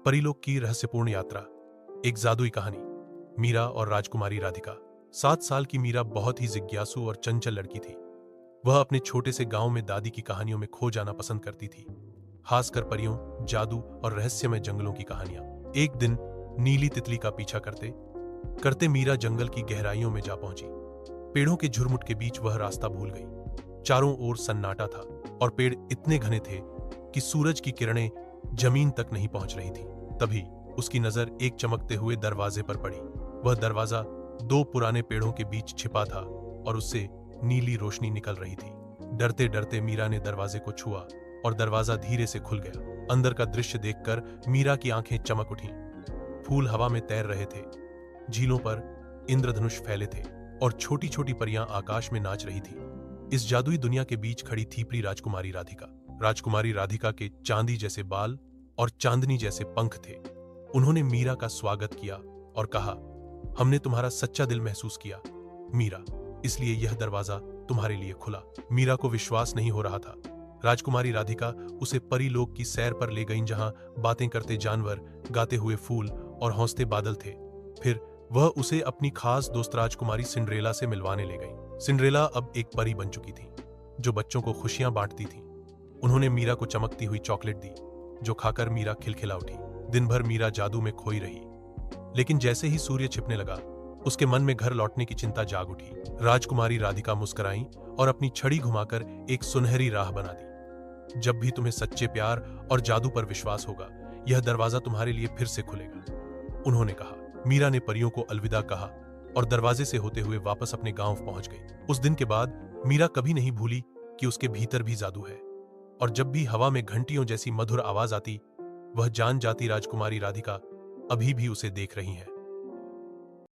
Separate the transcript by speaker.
Speaker 1: परीलोक की रहस्यपूर्ण यात्रा। एक जादुई कहानी। मीरा और राजकुमारी राधिका। 7 साल की मीरा बहुत ही जिज्ञासु और चंचल लड़की थी। वह अपने छोटे से गांव में दादी की कहानियों में खो जाना पसंद करती थी, खासकर परियों, जादू और रहस्यमय जंगलों की कहानियां। एक दिन नीली तितली का पीछा करते करते मीरा जंगल की गहराइयों में जा पहुंची। पेड़ों के झुरमुट के बीच वह रास्ता भूल गई। चारों ओर सन्नाटा था और पेड़ इतने घने थे कि सूरज की किरणें जमीन तक नहीं पहुंच रही थी। तभी उसकी नजर एक चमकते हुए दरवाजे पर पड़ी। वह दरवाजा 2 पुराने पेड़ों के बीच छिपा था और उससे नीली रोशनी निकल रही थी। डरते डरते मीरा ने दरवाजे को छुआ और दरवाजा धीरे से खुल गया। अंदर का दृश्य देखकर मीरा की आंखें चमक उठीं। फूल हवा में तैर रहे थे, झीलों पर इंद्रधनुष फैले थे और छोटी छोटी परियां आकाश में नाच रही थी। इस जादुई दुनिया के बीच खड़ी थी प्री राजकुमारी राधिका। राजकुमारी राधिका के चांदी जैसे बाल और चांदनी जैसे पंख थे। उन्होंने मीरा का स्वागत किया और कहा, हमने तुम्हारा सच्चा दिल महसूस किया मीरा, इसलिए यह दरवाजा तुम्हारे लिए खुला। मीरा को विश्वास नहीं हो रहा था। राजकुमारी राधिका उसे परीलोक की सैर पर ले गईं, जहां बातें करते जानवर, गाते हुए फूल और हौसते बादल थे। फिर वह उसे अपनी खास दोस्त राजकुमारी सिंड्रेला से मिलवाने ले गई। सिंड्रेला अब एक परी बन चुकी थी, जो बच्चों को खुशियां बांटती थी। उन्होंने मीरा को चमकती हुई चॉकलेट दी, जो खाकर मीरा खिलखिला उठी। दिन भर मीरा जादू में खोई रही, लेकिन जैसे ही सूर्य छिपने लगा, उसके मन में घर लौटने की चिंता जाग उठी। राजकुमारी राधिका मुस्कुराई और अपनी छड़ी घुमाकर एक सुनहरी राह बना दी। जब भी तुम्हें सच्चे प्यार और जादू पर विश्वास होगा, यह दरवाजा तुम्हारे लिए फिर से खुलेगा, उन्होंने कहा। मीरा ने परियों को अलविदा कहा और दरवाजे से होते हुए वापस अपने गांव पहुंच गई। उस दिन के बाद मीरा कभी नहीं भूली कि उसके भीतर भी जादू है, और जब भी हवा में घंटियों जैसी मधुर आवाज आती, वह जान जाती राजकुमारी राधिका अभी भी उसे देख रही है।